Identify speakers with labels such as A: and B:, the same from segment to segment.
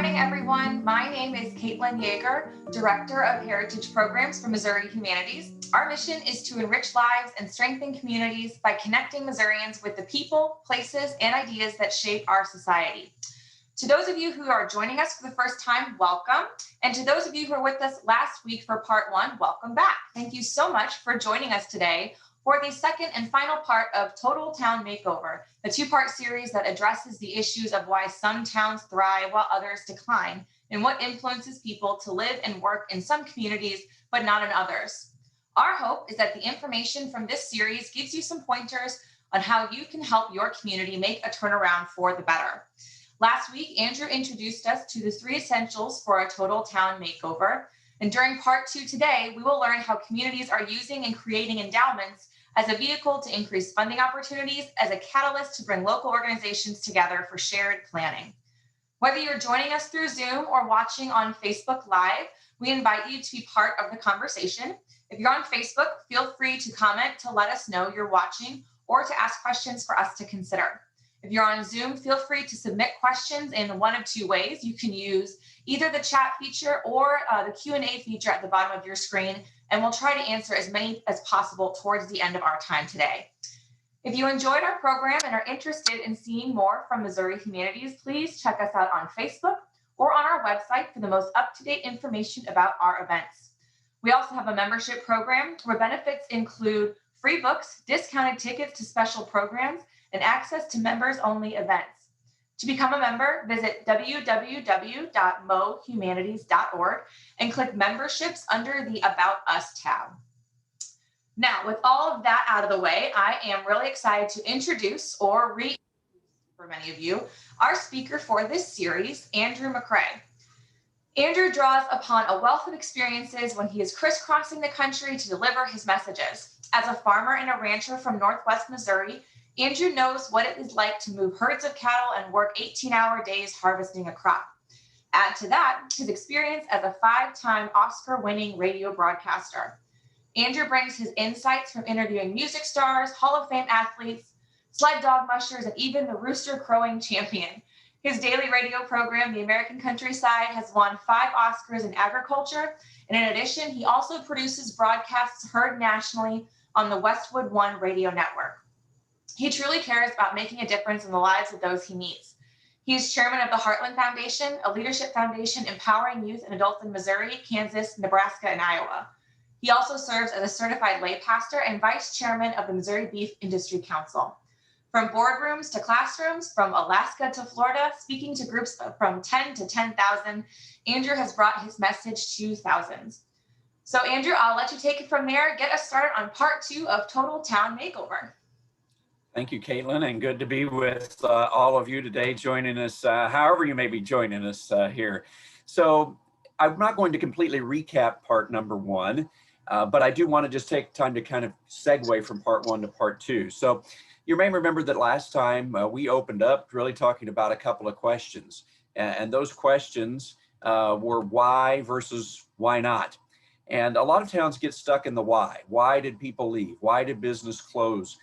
A: morning, everyone. My name is Caitlin Yeager, Director of Heritage Programs for Missouri Humanities. Our mission is to enrich lives and strengthen communities by connecting Missourians with the people, places, and ideas that shape our society. To those of you who are joining us for the first time, welcome. And to those of you who were with us last week for part one, welcome back. Thank you so much for joining us today for the second and final part of Total Town Makeover, the two-part series that addresses the issues of why some towns thrive while others decline, and what influences people to live and work in some communities, but not in others. Our hope is that the information from this series gives you some pointers on how you can help your community make a turnaround for the better. Last week, Andrew introduced us to the 3 essentials for a Total Town Makeover. And during part 2 today, we will learn how communities are using and creating endowments as a vehicle to increase funding opportunities, as a catalyst to bring local organizations together for shared planning. Whether you're joining us through Zoom or watching on Facebook Live, we invite you to be part of the conversation. If you're on Facebook, feel free to comment to let us know you're watching or to ask questions for us to consider. If you're on Zoom, feel free to submit questions in one of 2 ways. You can use either the chat feature or the Q&A feature at the bottom of your screen, and we'll try to answer as many as possible towards the end of our time today. If you enjoyed our program and are interested in seeing more from Missouri Humanities, please check us out on Facebook or on our website for the most up-to-date information about our events. We also have a membership program where benefits include free books, discounted tickets to special programs, and access to members-only events. To become a member, visit www.mohumanities.org and click memberships under the About Us tab. Now, with all of that out of the way, I am really excited to introduce or re-introduce for many of you, our speaker for this series, Andrew McCrea. Andrew draws upon a wealth of experiences when he is crisscrossing the country to deliver his messages. As a farmer and a rancher from Northwest Missouri, Andrew knows what it is like to move herds of cattle and work 18-hour days harvesting a crop. Add to that his experience as a 5-time Oscar-winning radio broadcaster. Andrew brings his insights from interviewing music stars, Hall of Fame athletes, sled dog mushers, and even the rooster crowing champion. His daily radio program, The American Countryside, has won 5 Oscars in agriculture, and in addition, he also produces broadcasts heard nationally on the Westwood One radio network. He truly cares about making a difference in the lives of those he meets. He is chairman of the Heartland Foundation, a leadership foundation empowering youth and adults in Missouri, Kansas, Nebraska, and Iowa. He also serves as a certified lay pastor and vice chairman of the Missouri Beef Industry Council. From boardrooms to classrooms, from Alaska to Florida, speaking to groups from 10 to 10,000, Andrew has brought his message to thousands. So Andrew, I'll let you take it from there. Get us started on part 2 of Total Town Makeover.
B: Thank you, Caitlin, and good to be with all of you today, joining us, however you may be joining us here. So I'm not going to completely recap part number 1, but I do want to just take time to kind of segue from part 1 to part 2. So you may remember that last time we opened up really talking about a couple of questions, and those questions were why versus why not. And a lot of towns get stuck in the why. Why did people leave? Why did businesses close,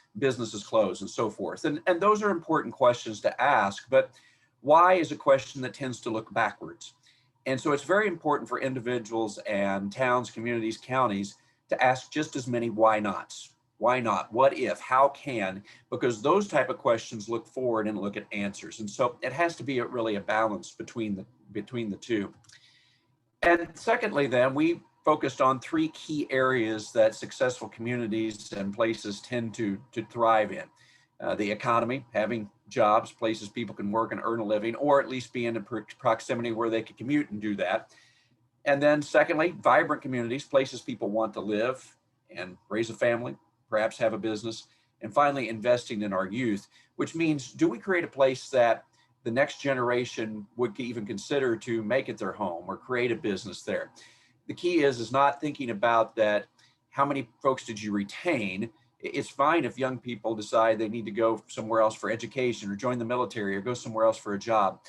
B: and so forth? And those are important questions to ask, but why is a question that tends to look backwards. And so it's very important for individuals and towns, communities, counties to ask just as many why nots. Why not? What if? How can? Because those type of questions look forward and look at answers. And so it has to be really a balance between the two. And secondly, then, we focused on 3 key areas that successful communities and places tend to thrive in. The economy, having jobs, places people can work and earn a living, or at least be in a proximity where they can commute and do that. And then secondly, vibrant communities, places people want to live and raise a family, perhaps have a business. And finally, investing in our youth, which means, do we create a place that the next generation would even consider to make it their home or create a business there? The key is not thinking about that, how many folks did you retain? It's fine if young people decide they need to go somewhere else for education or join the military or go somewhere else for a job.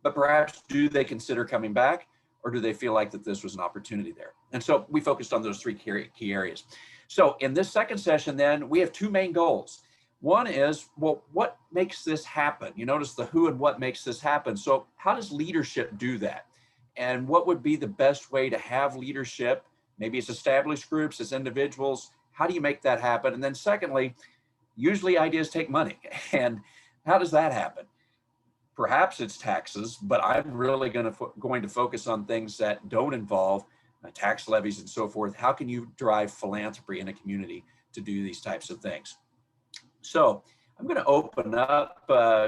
B: But perhaps, do they consider coming back, or do they feel like that this was an opportunity there? And so we focused on those 3 key areas. So in this second session, then, we have 2 main goals. One is, well, what makes this happen? You notice the who and what makes this happen. So how does leadership do that? And what would be the best way to have leadership? Maybe it's established groups, it's individuals. How do you make that happen? And then secondly, usually ideas take money. And how does that happen? Perhaps it's taxes, but I'm really going to focus on things that don't involve tax levies and so forth. How can you drive philanthropy in a community to do these types of things? So I'm going to open up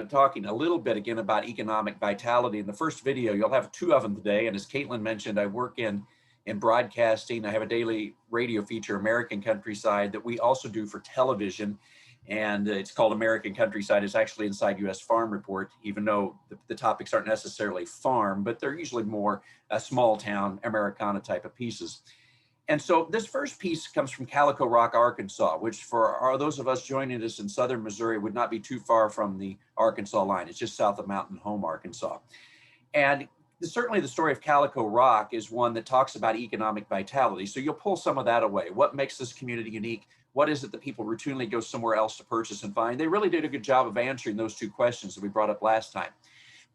B: talking a little bit again about economic vitality. In the first video, you'll have two of them today. And as Caitlin mentioned, I work in broadcasting. I have a daily radio feature, American Countryside, that we also do for television. And it's called American Countryside. It's actually inside U.S. Farm Report, even though the topics aren't necessarily farm, but they're usually more small town Americana type of pieces. And so this first piece comes from Calico Rock, Arkansas, which for those of us joining us in southern Missouri would not be too far from the Arkansas line. It's just south of Mountain Home, Arkansas. And certainly the story of Calico Rock is one that talks about economic vitality. So you'll pull some of that away. What makes this community unique? What is it that people routinely go somewhere else to purchase and find? They really did a good job of answering those two questions that we brought up last time.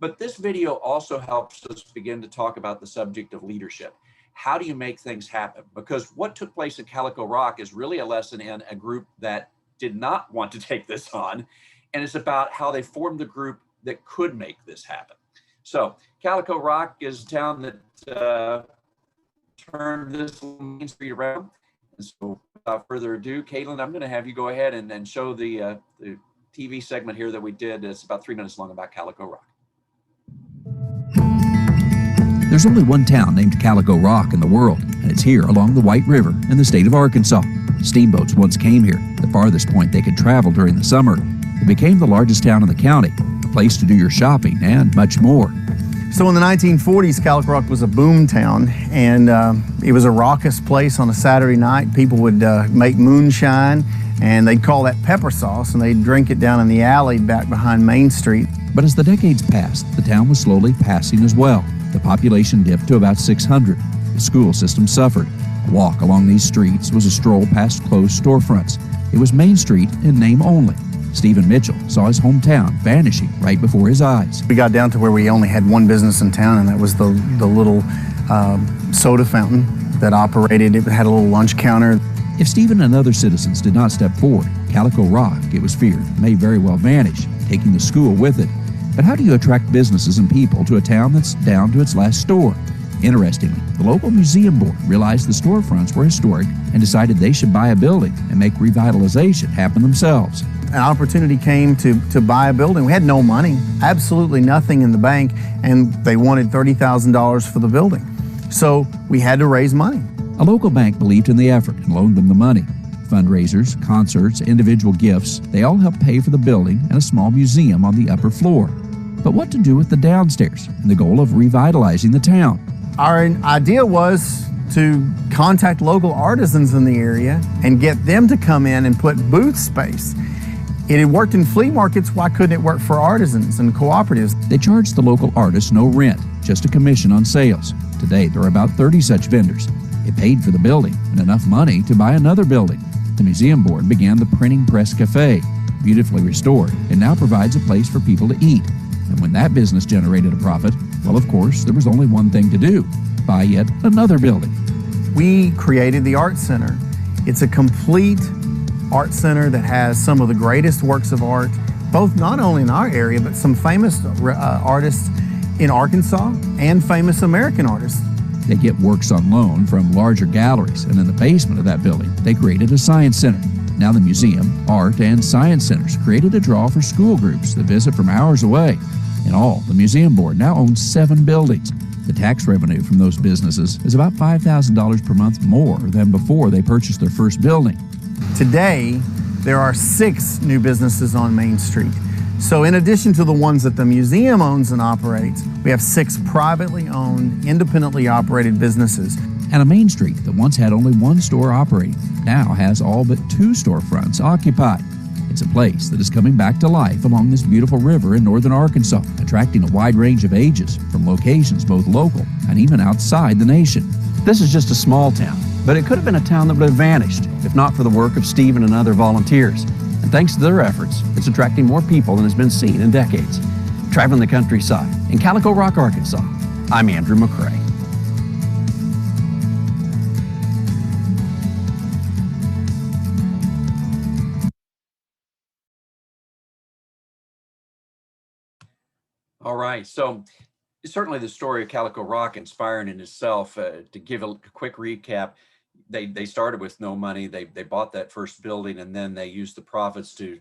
B: But this video also helps us begin to talk about the subject of leadership. How do you make things happen? Because what took place in Calico Rock is really a lesson in a group that did not want to take this on. And it's about how they formed the group that could make this happen. So Calico Rock is a town that turned this Main Street around. And so without further ado, Caitlin, I'm going to have you go ahead and show the TV segment here that we did. It's about 3 minutes long about Calico Rock.
C: There's only one town named Calico Rock in the world, and it's here along the White River in the state of Arkansas. Steamboats once came here, the farthest point they could travel during the summer. It became the largest town in the county, a place to do your shopping and much more.
D: So in the 1940s, Calico Rock was a boom town, and it was a raucous place on a Saturday night. People would make moonshine, and they'd call that pepper sauce, and they'd drink it down in the alley back behind Main Street.
C: But as the decades passed, the town was slowly passing as well. The population dipped to about 600. The school system suffered. A walk along these streets was a stroll past closed storefronts. It was Main Street in name only. Stephen Mitchell saw his hometown vanishing right before his eyes.
D: We got down to where we only had one business in town, and that was the little soda fountain that operated. It had a little lunch counter.
C: If Stephen and other citizens did not step forward, Calico Rock, it was feared, may very well vanish, taking the school with it. But how do you attract businesses and people to a town that's down to its last store? Interestingly, the local museum board realized the storefronts were historic and decided they should buy a building and make revitalization happen themselves.
D: An opportunity came to buy a building. We had no money, absolutely nothing in the bank, and they wanted $30,000 for the building. So we had to raise money.
C: A local bank believed in the effort and loaned them the money. Fundraisers, concerts, individual gifts, they all helped pay for the building and a small museum on the upper floor. But what to do with the downstairs and the goal of revitalizing the town?
D: Our idea was to contact local artisans in the area and get them to come in and put booth space. It had worked in flea markets, why couldn't it work for artisans and cooperatives?
C: They charged the local artists no rent, just a commission on sales. Today, there are about 30 such vendors. It paid for the building and enough money to buy another building. The museum board began the Printing Press Cafe, beautifully restored, and now provides a place for people to eat. And when that business generated a profit, well, of course, there was only one thing to do: buy yet another building.
D: We created the Art Center. It's a complete art center that has some of the greatest works of art, both not only in our area, but some famous artists in Arkansas and famous American artists.
C: They get works on loan from larger galleries, and in the basement of that building, they created a science center. Now the museum, art, and science centers created a draw for school groups that visit from hours away. In all, the museum board now owns 7 buildings. The tax revenue from those businesses is about $5,000 per month more than before they purchased their first building.
D: Today, there are 6 new businesses on Main Street. So in addition to the ones that the museum owns and operates, we have 6 privately owned, independently operated businesses.
C: And a Main Street that once had only one store operating now has all but 2 storefronts occupied. It's a place that is coming back to life along this beautiful river in northern Arkansas, attracting a wide range of ages from locations both local and even outside the nation.
E: This is just a small town, but it could have been a town that would have vanished if not for the work of Stephen and other volunteers.
C: And thanks to their efforts, it's attracting more people than has been seen in decades. Traveling the countryside in Calico Rock, Arkansas, I'm Andrew McCrea.
B: All right, so certainly the story of Calico Rock inspiring in itself. To give a quick recap, they started with no money. They bought that first building, and then they used the profits to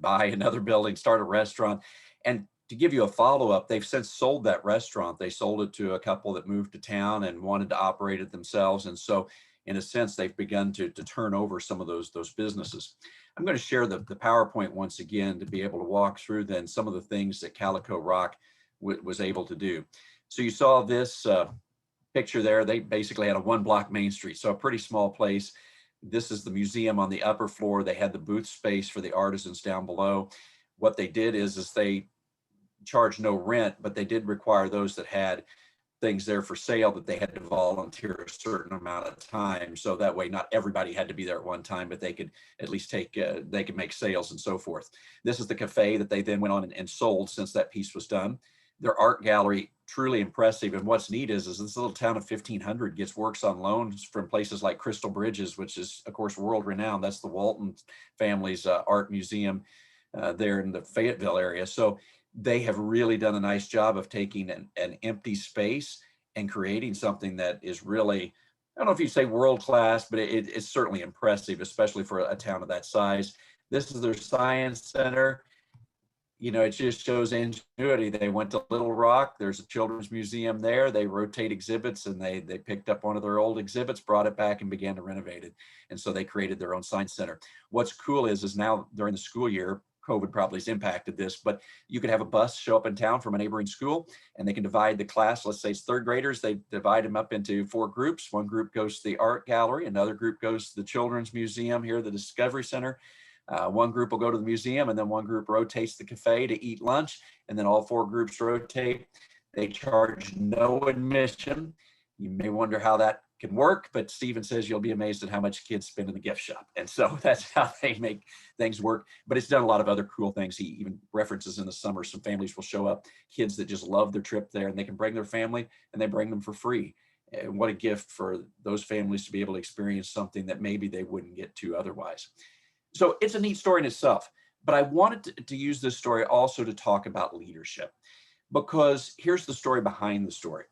B: buy another building, start a restaurant. And to give you a follow-up, they've since sold that restaurant. They sold it to a couple that moved to town and wanted to operate it themselves. And so in a sense, they've begun to turn over some of those businesses. I'm going to share the PowerPoint once again to be able to walk through then some of the things that Calico Rock was able to do. So you saw this picture there. They basically had a 1-block Main Street, so a pretty small place. This is the museum on the upper floor. They had the booth space for the artisans down below. What they did is they charged no rent, but they did require those that had things there for sale that they had to volunteer a certain amount of time. So that way, not everybody had to be there at one time, but they could at least they could make sales and so forth. This is the cafe that they then went on and sold since that piece was done. Their art gallery, truly impressive. And what's neat is this little town of 1,500 gets works on loans from places like Crystal Bridges, which is, of course, world renowned. That's the Walton family's art museum there in the Fayetteville area. So they have really done a nice job of taking an empty space and creating something that is really, I don't know if you say world-class, but it's certainly impressive, especially for a town of that size. This is their science center. You know, it just shows ingenuity. They went to Little Rock. There's a children's museum there. They rotate exhibits, and they picked up one of their old exhibits, brought it back, and began to renovate it. And so they created their own science center. What's cool is now during the school year, COVID probably has impacted this, but you could have a bus show up in town from a neighboring school, and they can divide the class. Let's say it's third graders. They divide them up into 4 groups. One group goes to the art gallery. Another group goes to the children's museum here, the Discovery Center. One group will go to the museum, and then one group rotates the cafe to eat lunch, and then all 4 groups rotate. They charge no admission. You may wonder how that can work, but Stephen says you'll be amazed at how much kids spend in the gift shop. And so that's how they make things work. But it's done a lot of other cool things. He even references in the summer, some families will show up, kids that just love their trip there, and they can bring their family, and they bring them for free. And what a gift for those families to be able to experience something that maybe they wouldn't get to otherwise. So it's a neat story in itself, but I wanted to use this story also to talk about leadership, because here's the story behind the story.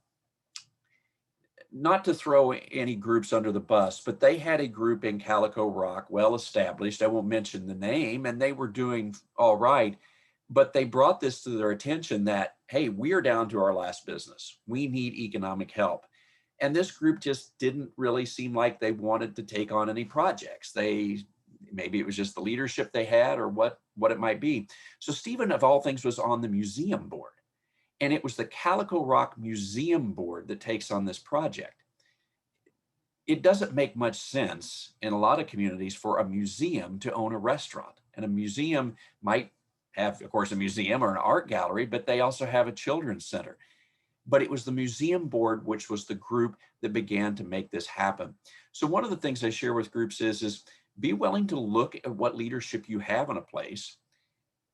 B: Not to throw any groups under the bus, but they had a group in Calico Rock, well established. I won't mention the name, and they were doing all right, but they brought this to their attention that, hey, we are down to our last business. We need economic help. And this group just didn't really seem like they wanted to take on any projects. Maybe it was just the leadership they had, or what it might be. So Stephen, of all things, was on the museum board. And it was the Calico Rock Museum Board that takes on this project. It doesn't make much sense in a lot of communities for a museum to own a restaurant. And a museum might have, of course, a museum or an art gallery, but they also have a children's center. But it was the museum board, which was the group that began to make this happen. So one of the things I share with groups is be willing to look at what leadership you have in a place.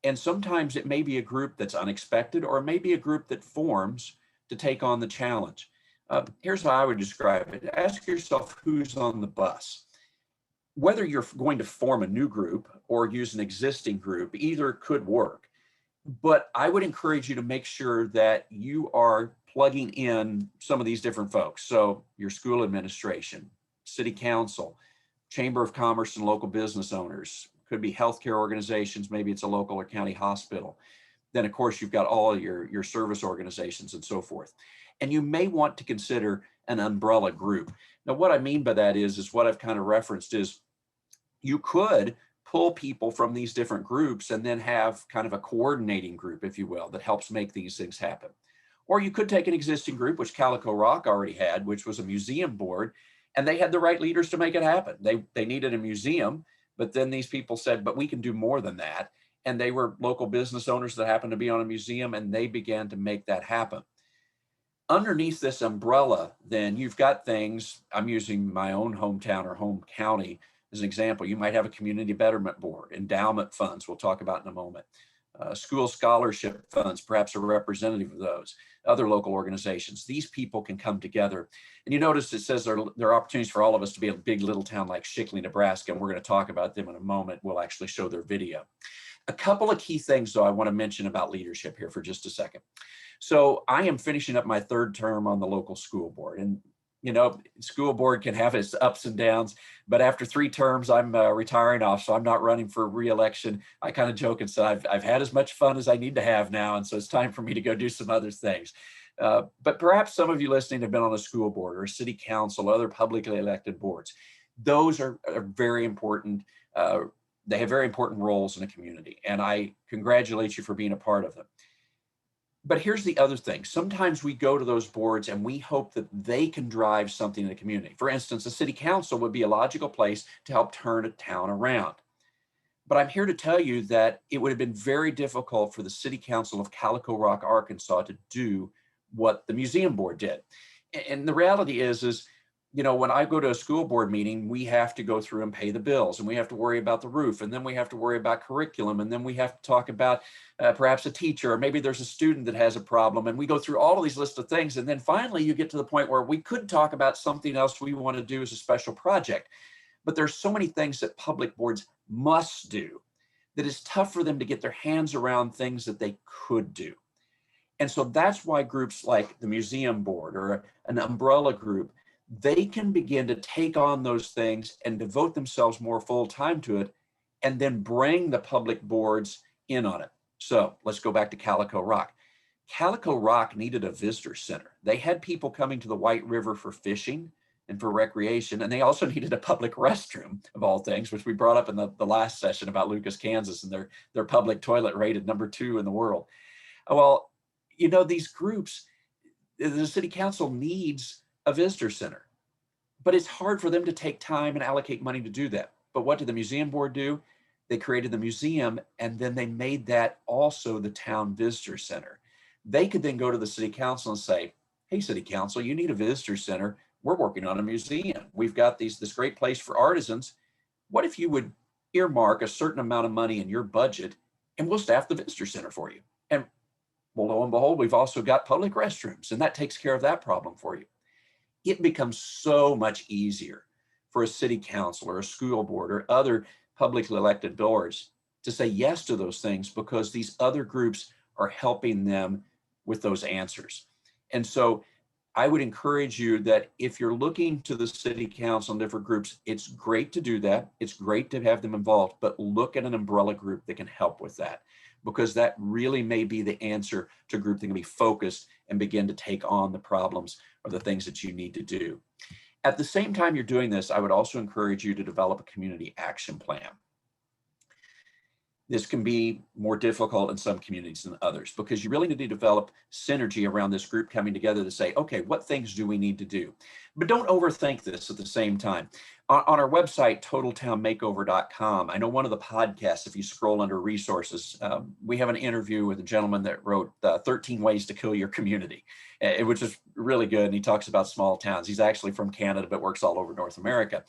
B: And sometimes it may be a group that's unexpected, or it may be a group that forms to take on the challenge. Here's how I would describe it. Ask yourself who's on the bus. Whether you're going to form a new group or use an existing group, either could work. But I would encourage you to make sure that you are plugging in some of these different folks. So your school administration, city council, chamber of commerce and local business owners, could be healthcare organizations, maybe it's a local or county hospital. Then of course you've got all your service organizations and so forth. And you may want to consider an umbrella group. Now what I mean by that is what I've kind of referenced is you could pull people from these different groups and then have kind of a coordinating group, if you will, that helps make these things happen. Or you could take an existing group, which Calico Rock already had, which was a museum board, and they had the right leaders to make it happen. They needed a museum, but then these people said, but we can do more than that. And they were local business owners that happened to be on a museum, and they began to make that happen. Underneath this umbrella, then you've got things, I'm using my own hometown or home county, As an example, you might have a community betterment board, endowment funds, we'll talk about in a moment, school scholarship funds, perhaps a representative of those, other local organizations. These people can come together. And you notice it says there are opportunities for all of us to be a big little town like Shickley, Nebraska, and we're going to talk about them in a moment. We'll actually show their video. A couple of key things, though, I want to mention about leadership here for just a second. So I am finishing up my third term on the local school board. And you know, school board can have its ups and downs, but after 3 terms, I'm retiring off, so I'm not running for re-election. I kind of joke and say I've had as much fun as I need to have now, and so it's time for me to go do some other things. But perhaps some of you listening have been on a school board or a city council, other publicly elected boards. Those are very important. They have very important roles in a community, and I congratulate you for being a part of them. But here's the other thing. Sometimes we go to those boards and we hope that they can drive something in the community. For instance, a city council would be a logical place to help turn a town around. But I'm here to tell you that it would have been very difficult for the City Council of Calico Rock, Arkansas to do what the museum board did. And the reality is, you know, when I go to a school board meeting, we have to go through and pay the bills, and we have to worry about the roof, and then we have to worry about curriculum, and then we have to talk about perhaps a teacher, or maybe there's a student that has a problem, and we go through all of these lists of things, and then finally you get to the point where we could talk about something else we want to do as a special project. But there's so many things that public boards must do that it's tough for them to get their hands around things that they could do. And so that's why groups like the museum board or an umbrella group, they can begin to take on those things and devote themselves more full time to it, and then bring the public boards in on it. So let's go back to Calico Rock. Calico Rock needed a visitor center. They had people coming to the White River for fishing and for recreation, and they also needed a public restroom, of all things, which we brought up in the last session about Lucas, Kansas, and their public toilet rated #2 in the world. Well, you know, these groups, the city council needs a visitor center, but it's hard for them to take time and allocate money to do that. But what did the museum board do? They created the museum, and then they made that also the town visitor center. They could then go to the city council and say, hey, city council, you need a visitor center. We're working on a museum. We've got this great place for artisans. What if you would earmark a certain amount of money in your budget, and we'll staff the visitor center for you? And well, lo and behold, we've also got public restrooms, and that takes care of that problem for you. It becomes so much easier for a city council or a school board or other publicly elected boards to say yes to those things, because these other groups are helping them with those answers. And so I would encourage you that if you're looking to the city council and different groups, it's great to do that. It's great to have them involved, but look at an umbrella group that can help with that, because that really may be the answer to a group that can be focused and begin to take on the problems or the things that you need to do. At the same time you're doing this, I would also encourage you to develop a community action plan. This can be more difficult in some communities than others, because you really need to develop synergy around this group coming together to say, okay, what things do we need to do? But don't overthink this at the same time. On our website, totaltownmakeover.com, I know one of the podcasts, if you scroll under resources, we have an interview with a gentleman that wrote 13 Ways to Kill Your Community, which is really good. And he talks about small towns. He's actually from Canada, but works all over North America.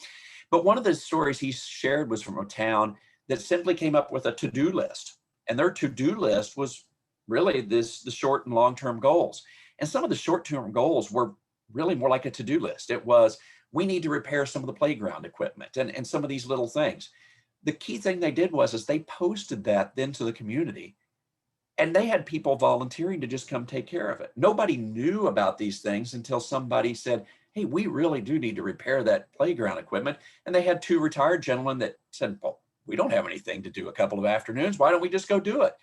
B: But one of the stories he shared was from a town that simply came up with a to-do list. And their to-do list was really the short and long-term goals. And some of the short-term goals were really more like a to-do list. It was, we need to repair some of the playground equipment and some of these little things. The key thing they did was they posted that then to the community, and they had people volunteering to just come take care of it. Nobody knew about these things until somebody said, hey, we really do need to repair that playground equipment. And they had 2 retired gentlemen that said, well, we don't have anything to do a couple of afternoons. Why don't we just go do it?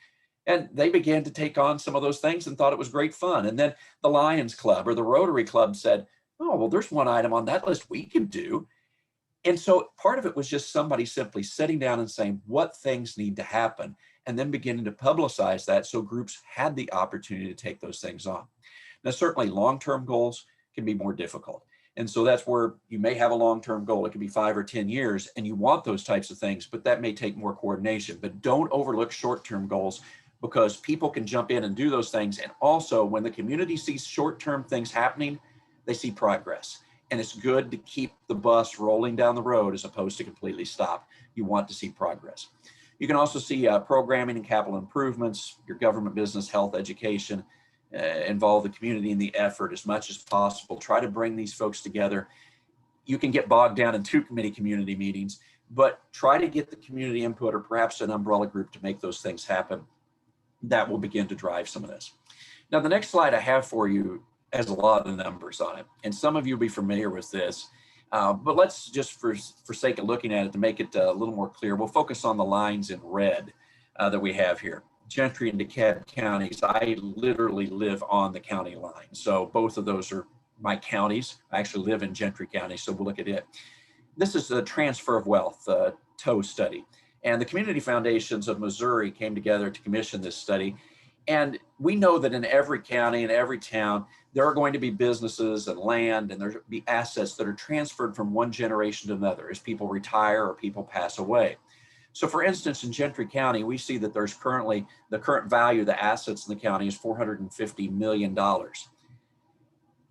B: And they began to take on some of those things and thought it was great fun. And then the Lions Club or the Rotary Club said, oh, well, there's one item on that list we can do. And so part of it was just somebody simply sitting down and saying what things need to happen, and then beginning to publicize that so groups had the opportunity to take those things on. Now, certainly long-term goals can be more difficult. And so that's where you may have a long-term goal. It could be 5 or 10 years, and you want those types of things, but that may take more coordination. But don't overlook short-term goals, because people can jump in and do those things. And also, when the community sees short-term things happening, they see progress. And it's good to keep the bus rolling down the road as opposed to completely stop. You want to see progress. You can also see programming and capital improvements, your government, business, health, education, involve the community in the effort as much as possible. Try to bring these folks together. You can get bogged down in too many community meetings, but try to get the community input or perhaps an umbrella group to make those things happen. That will begin to drive some of this. Now, the next slide I have for you has a lot of numbers on it, and some of you will be familiar with this, but let's just for sake of looking at it to make it a little more clear, we'll focus on the lines in red that we have here. Gentry and DeKalb counties, I literally live on the county line. So both of those are my counties. I actually live in Gentry County, so we'll look at it. This is the transfer of wealth, TOE study. And the community foundations of Missouri came together to commission this study. And we know that in every county and every town, there are going to be businesses and land, and there'll be assets that are transferred from one generation to another as people retire or people pass away. So for instance, in Gentry County, we see that there's currently, the current value of the assets in the county is $450 million.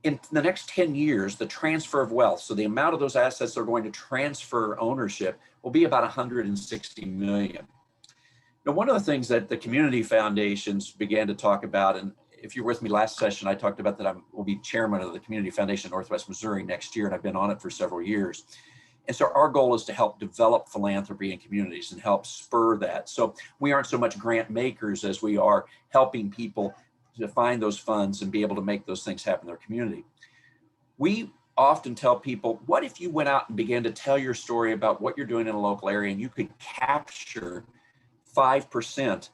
B: In the next 10 years, the transfer of wealth, so the amount of those assets that are going to transfer ownership, will be about $160 million. Now, one of the things that the community foundations began to talk about, and if you were with me last session, I talked about that I will be chairman of the Community Foundation of Northwest Missouri next year, and I've been on it for several years. And so our goal is to help develop philanthropy in communities and help spur that. So we aren't so much grant makers as we are helping people to find those funds and be able to make those things happen in their community. We often tell people, what if you went out and began to tell your story about what you're doing in a local area and you could capture 5%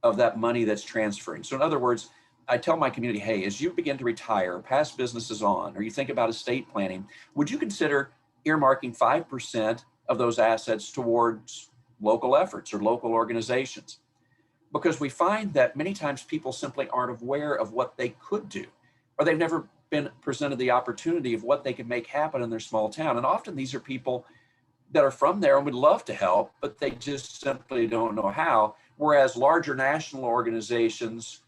B: of that money that's transferring? So in other words, I tell my community, hey, as you begin to retire, pass businesses on, or you think about estate planning, would you consider earmarking 5% of those assets towards local efforts or local organizations? Because we find that many times people simply aren't aware of what they could do, or they've never been presented the opportunity of what they can make happen in their small town. And often these are people that are from there and would love to help, but they just simply don't know how. Whereas larger national organizations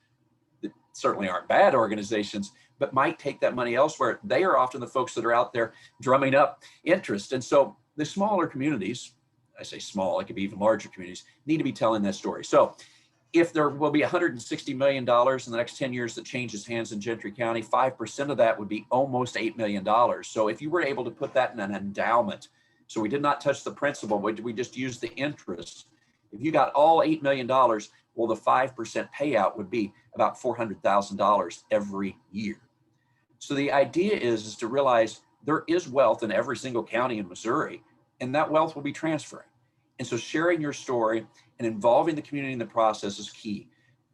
B: that certainly aren't bad organizations, but might take that money elsewhere, they are often the folks that are out there drumming up interest. And so the smaller communities, I say small, it could be even larger communities, need to be telling that story. So if there will be $160 million in the next 10 years that changes hands in Gentry County, 5% of that would be almost $8 million. So if you were able to put that in an endowment, so we did not touch the principal, but we just used the interest. If you got all $8 million, well, the 5% payout would be about $400,000 every year. So the idea is to realize there is wealth in every single county in Missouri, and that wealth will be transferring. And so sharing your story and involving the community in the process is key.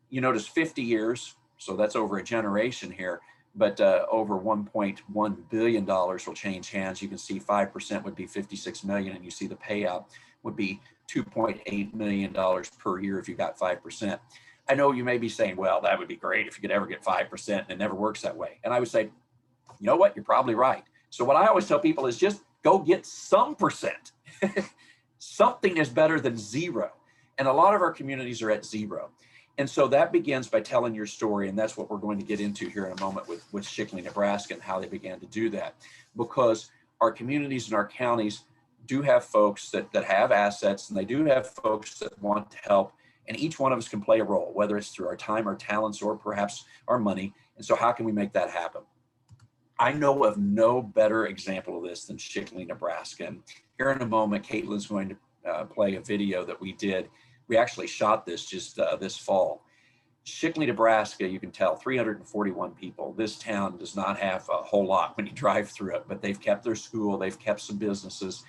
B: You notice 50 years, so that's over a generation here, but over $1.1 billion will change hands. You can see 5% would be 56 million, and you see the payout would be $2.8 million per year if you got 5%. I know you may be saying, well, that would be great if you could ever get 5%, and it never works that way. And I would say, you know what, you're probably right. So what I always tell people is just go get some percent. Something is better than zero. And a lot of our communities are at zero. And so that begins by telling your story. And that's what we're going to get into here in a moment with Shickley, Nebraska, and how they began to do that. Because our communities and our counties do have folks that have assets, and they do have folks that want to help. And each one of us can play a role, whether it's through our time, our talents, or perhaps our money. And so how can we make that happen? I know of no better example of this than Shickley, Nebraska. And here in a moment, Caitlin's going to play a video that we did. We actually shot this just this fall. Shickley, Nebraska, you can tell, 341 people. This town does not have a whole lot when you drive through it, but they've kept their school, they've kept some businesses.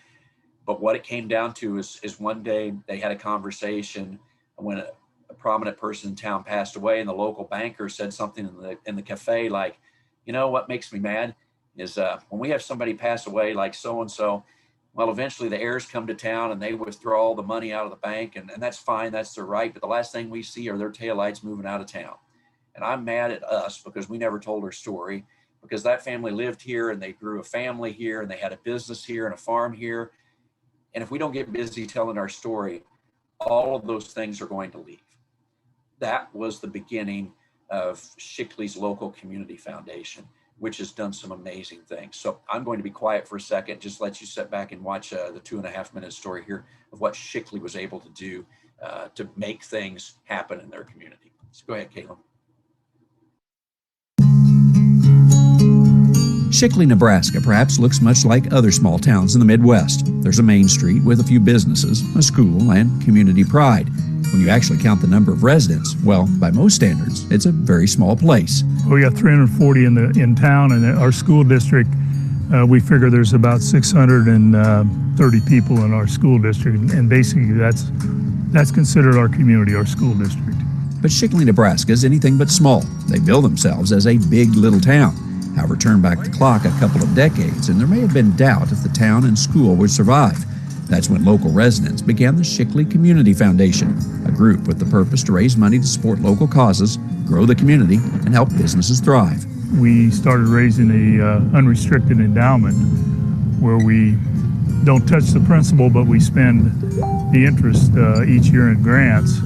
B: But what it came down to is one day they had a conversation when a prominent person in town passed away, and the local banker said something in the cafe like, you know what makes me mad is when we have somebody pass away like so-and-so, well, eventually the heirs come to town and they withdraw all the money out of the bank, and that's fine, that's their right. But the last thing we see are their taillights moving out of town. And I'm mad at us because we never told our story, because that family lived here and they grew a family here and they had a business here and a farm here. And if we don't get busy telling our story, all of those things are going to leave. That was the beginning of Shickley's local community foundation. which has done some amazing things. So I'm going to be quiet for a second, just let you sit back and watch the 2.5-minute story here of what Shickley was able to do to make things happen in their community. So go ahead, Caitlin.
C: Shickley, Nebraska perhaps looks much like other small towns in the Midwest. There's a main street with a few businesses, a school, and community pride. When you actually count the number of residents, well, by most standards, it's a very small place.
E: We got 340 in town, and our school district, we figure there's about 630 people in our school district, and basically that's considered our community, our school district.
C: But Shickley, Nebraska is anything but small. They bill themselves as a big little town. However, turn back the clock a couple of decades, and there may have been doubt if the town and school would survive. That's when local residents began the Shickley Community Foundation, a group with the purpose to raise money to support local causes, grow the community, and help businesses thrive.
E: We started raising a unrestricted endowment where we don't touch the principal, but we spend the interest each year in grants.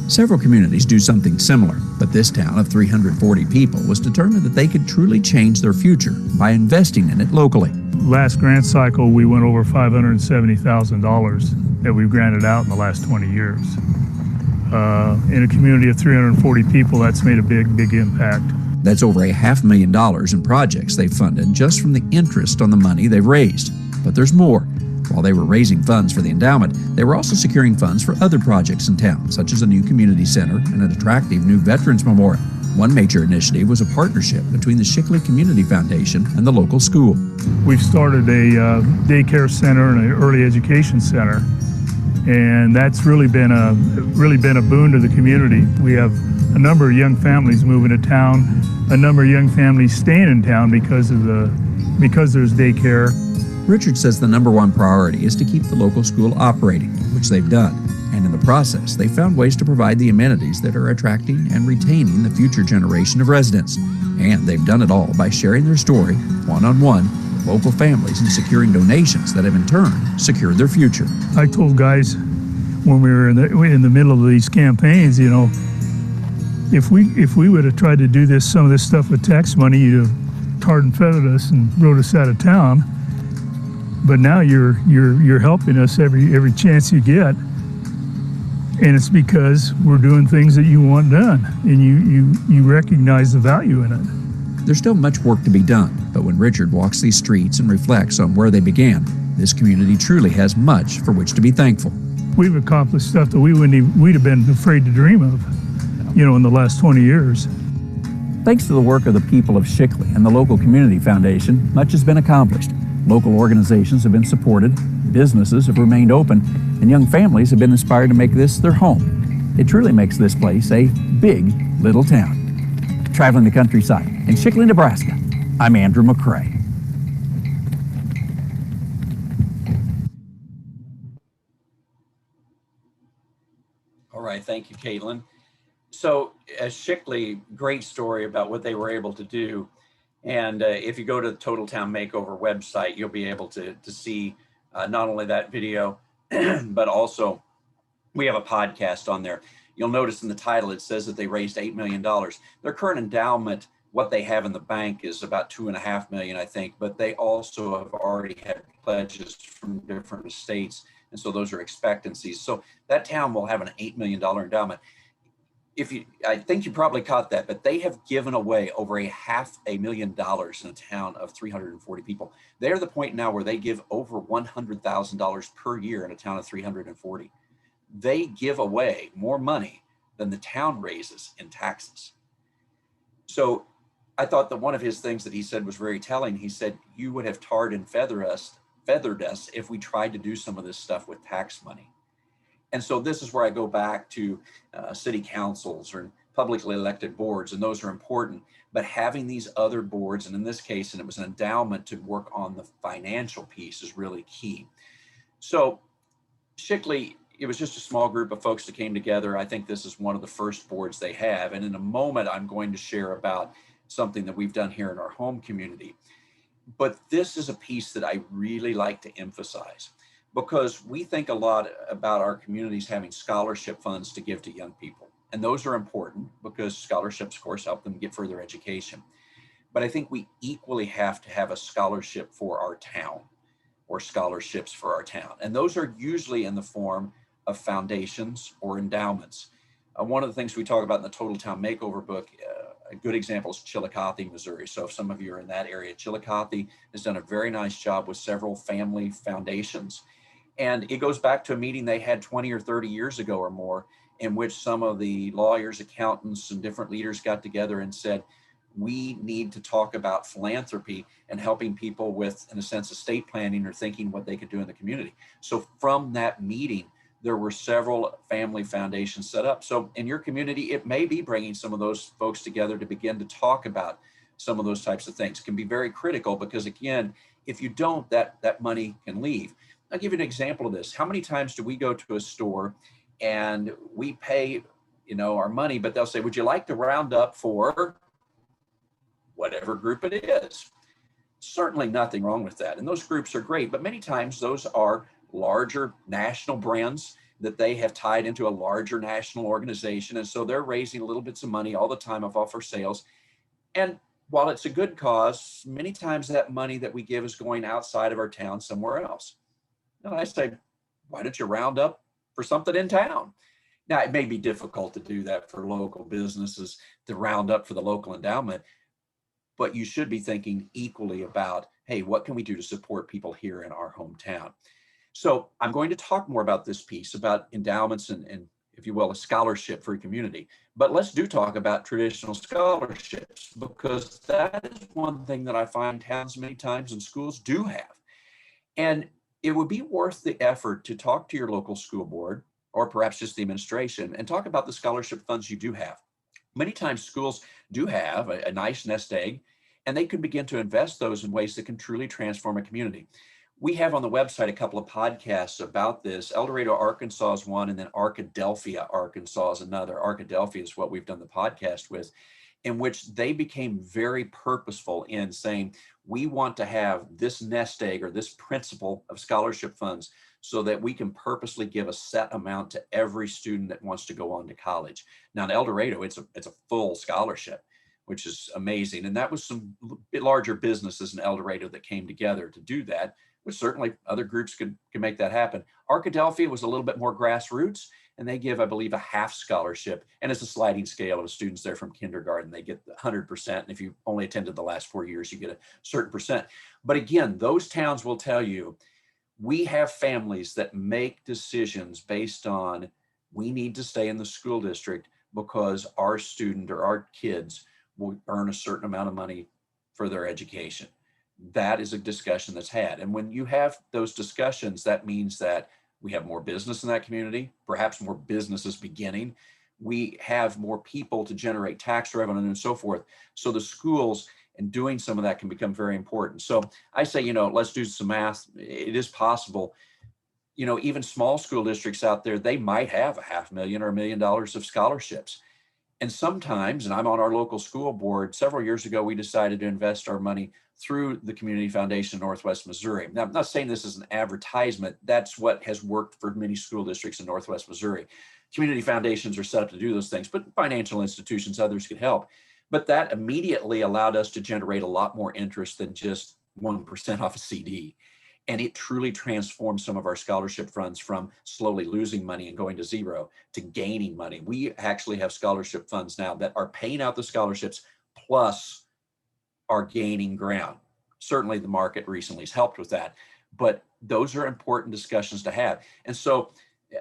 C: Several communities do something similar, but this town of 340 people was determined that they could truly change their future by investing in it locally.
E: Last grant cycle, we went over $570,000 that we've granted out in the last 20 years. In a community of 340 people, that's made a big impact.
C: That's over $500,000 in projects they've funded just from the interest on the money they've raised. But there's more. While they were raising funds for the endowment, they were also securing funds for other projects in town, such as a new community center and an attractive new Veterans Memorial. One major initiative was a partnership between the Shickley Community Foundation and the local school.
E: We've started a daycare center and an early education center, and that's really been a boon to the community. We have a number of young families moving to town, a number of young families staying in town because there's daycare.
C: Richard says the number one priority is to keep the local school operating, which they've done. And in the process, they found ways to provide the amenities that are attracting and retaining the future generation of residents. And they've done it all by sharing their story one-on-one with local families and securing donations that have in turn secured their future.
E: I told guys when we were in the middle of these campaigns, you know, if we would have tried to do some of this stuff with tax money, you'd have tarred and feathered us and wrote us out of town. But now you're helping us every chance you get, and it's because we're doing things that you want done, and you recognize the value in it.
C: There's still much work to be done, but when Richard walks these streets and reflects on where they began, this community truly has much for which to be thankful.
E: We've accomplished stuff that we'd have been afraid to dream of, you know, in the last 20 years.
C: Thanks to the work of the people of Shickley and the local community foundation, much has been accomplished. Local organizations have been supported, businesses have remained open, and young families have been inspired to make this their home. It truly makes this place a big little town. Traveling the countryside in Shickley, Nebraska, I'm Andrew McCrea.
B: All right, thank you, Caitlin. So Shickley, great story about what they were able to do. And if you go to the Total Town Makeover website, you'll be able to see not only that video, but also we have a podcast on there. You'll notice in the title, it says that they raised $8 million. Their current endowment, what they have in the bank is about $2.5 million, I think, but they also have already had pledges from different states. And so those are expectancies. So that town will have an $8 million endowment. I think you probably caught that, but they have given away over $500,000 in a town of 340 people. They're the point now where they give over $100,000 per year in a town of 340. They give away more money than the town raises in taxes. So I thought that one of his things that he said was very telling. He said, you would have tarred and feathered us if we tried to do some of this stuff with tax money. And so this is where I go back to city councils or publicly elected boards, and those are important. But having these other boards, and in this case, and it was an endowment to work on the financial piece, is really key. So Shickley, it was just a small group of folks that came together. I think this is one of the first boards they have. And in a moment, I'm going to share about something that we've done here in our home community. But this is a piece that I really like to emphasize, because we think a lot about our communities having scholarship funds to give to young people. And those are important because scholarships, of course, help them get further education. but I think we equally have to have a scholarship for our town or scholarships for our town. And those are usually in the form of foundations or endowments. One of the things we talk about in the Total Town Makeover book, a good example is Chillicothe, Missouri. So if some of you are in that area, Chillicothe has done a very nice job with several family foundations. And it goes back to a meeting they had 20 or 30 years ago or more, in which some of the lawyers, accountants, and different leaders got together and said, we need to talk about philanthropy and helping people with, in a sense, estate planning or thinking what they could do in the community. So from that meeting, there were several family foundations set up. So in your community, it may be bringing some of those folks together to begin to talk about some of those types of things. It can be very critical because, again, if you don't, that money can leave. I'll give you an example of this. How many times do we go to a store and we pay, our money, but they'll say, would you like to round up for whatever group it is? Certainly nothing wrong with that. And those groups are great, but many times those are larger national brands that they have tied into a larger national organization. And so they're raising little bits of money all the time off our sales. And while it's a good cause, many times that money that we give is going outside of our town somewhere else. And I say, why don't you round up for something in town? Now, it may be difficult to do that for local businesses to round up for the local endowment, but you should be thinking equally about, hey, what can we do to support people here in our hometown? So I'm going to talk more about this piece about endowments and if you will, a scholarship for a community. But let's talk about traditional scholarships, because that is one thing that I find towns many times and schools do have. And it would be worth the effort to talk to your local school board or perhaps just the administration and talk about the scholarship funds you do have. Many times schools do have a nice nest egg, and they could begin to invest those in ways that can truly transform a community. We have on the website a couple of podcasts about this. El Dorado, Arkansas is one, and then Arkadelphia, Arkansas is another. Arkadelphia is what we've done the podcast with, in which they became very purposeful in saying, we want to have this nest egg or this principle of scholarship funds so that we can purposely give a set amount to every student that wants to go on to college. Now in El Dorado, it's a full scholarship, which is amazing. And that was some larger businesses in El Dorado that came together to do that, which certainly other groups can make that happen. Arkadelphia was a little bit more grassroots, and they give, I believe, a half scholarship, and it's a sliding scale of students there from kindergarten. They get 100%, and if you only attended the last 4 years, you get a certain percent. But again, those towns will tell you, we have families that make decisions based on, we need to stay in the school district because our student or our kids will earn a certain amount of money for their education. That is a discussion that's had. And when you have those discussions, that means that we have more business in that community, perhaps more businesses beginning. We have more people to generate tax revenue and so forth. So the schools and doing some of that can become very important. So I say, let's do some math. It is possible. Even small school districts out there, they might have $500,000 or $1 million of scholarships. And sometimes, and I'm on our local school board, several years ago, we decided to invest our money through the Community Foundation of Northwest Missouri. Now, I'm not saying this is an advertisement. That's what has worked for many school districts in Northwest Missouri. Community foundations are set up to do those things, but financial institutions, others could help. But that immediately allowed us to generate a lot more interest than just 1% off a CD. And it truly transformed some of our scholarship funds from slowly losing money and going to zero to gaining money. We actually have scholarship funds now that are paying out the scholarships plus are gaining ground. Certainly the market recently has helped with that, but those are important discussions to have. And so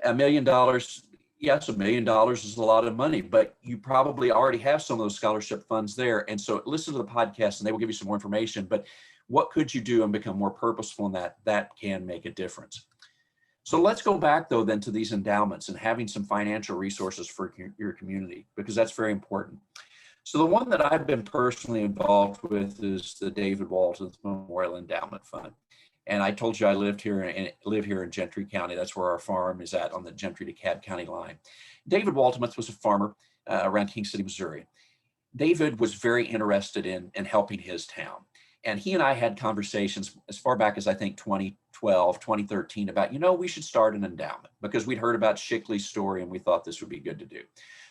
B: $1 million, yes, $1 million is a lot of money, but you probably already have some of those scholarship funds there. And so listen to the podcast and they will give you some more information, but what could you do and become more purposeful in that? That can make a difference. So let's go back though then to these endowments and having some financial resources for your community, because that's very important. So the one that I've been personally involved with is the David Walton Memorial Endowment Fund. And I told you I live here in Gentry County. That's where our farm is at, on the Gentry to Cad County line. David Walton was a farmer around King City, Missouri. David was very interested in helping his town. And he and I had conversations as far back as I think 2012, 2013 about, we should start an endowment because we'd heard about Shickley's story and we thought this would be good to do.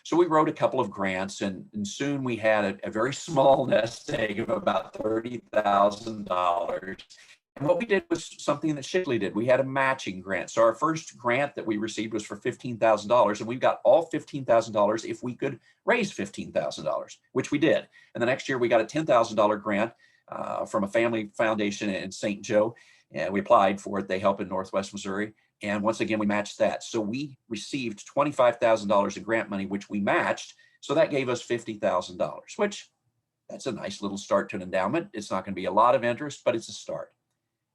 B: So we wrote a couple of grants and soon we had a very small nest egg of about $30,000. And what we did was something that Shickley did. We had a matching grant. So our first grant that we received was for $15,000 and we got all $15,000 if we could raise $15,000, which we did. And the next year we got a $10,000 grant from a family foundation in St. Joe. And we applied for it. They help in Northwest Missouri. And once again, we matched that. So we received $25,000 in grant money, which we matched. So that gave us $50,000, which that's a nice little start to an endowment. It's not going to be a lot of interest, but it's a start.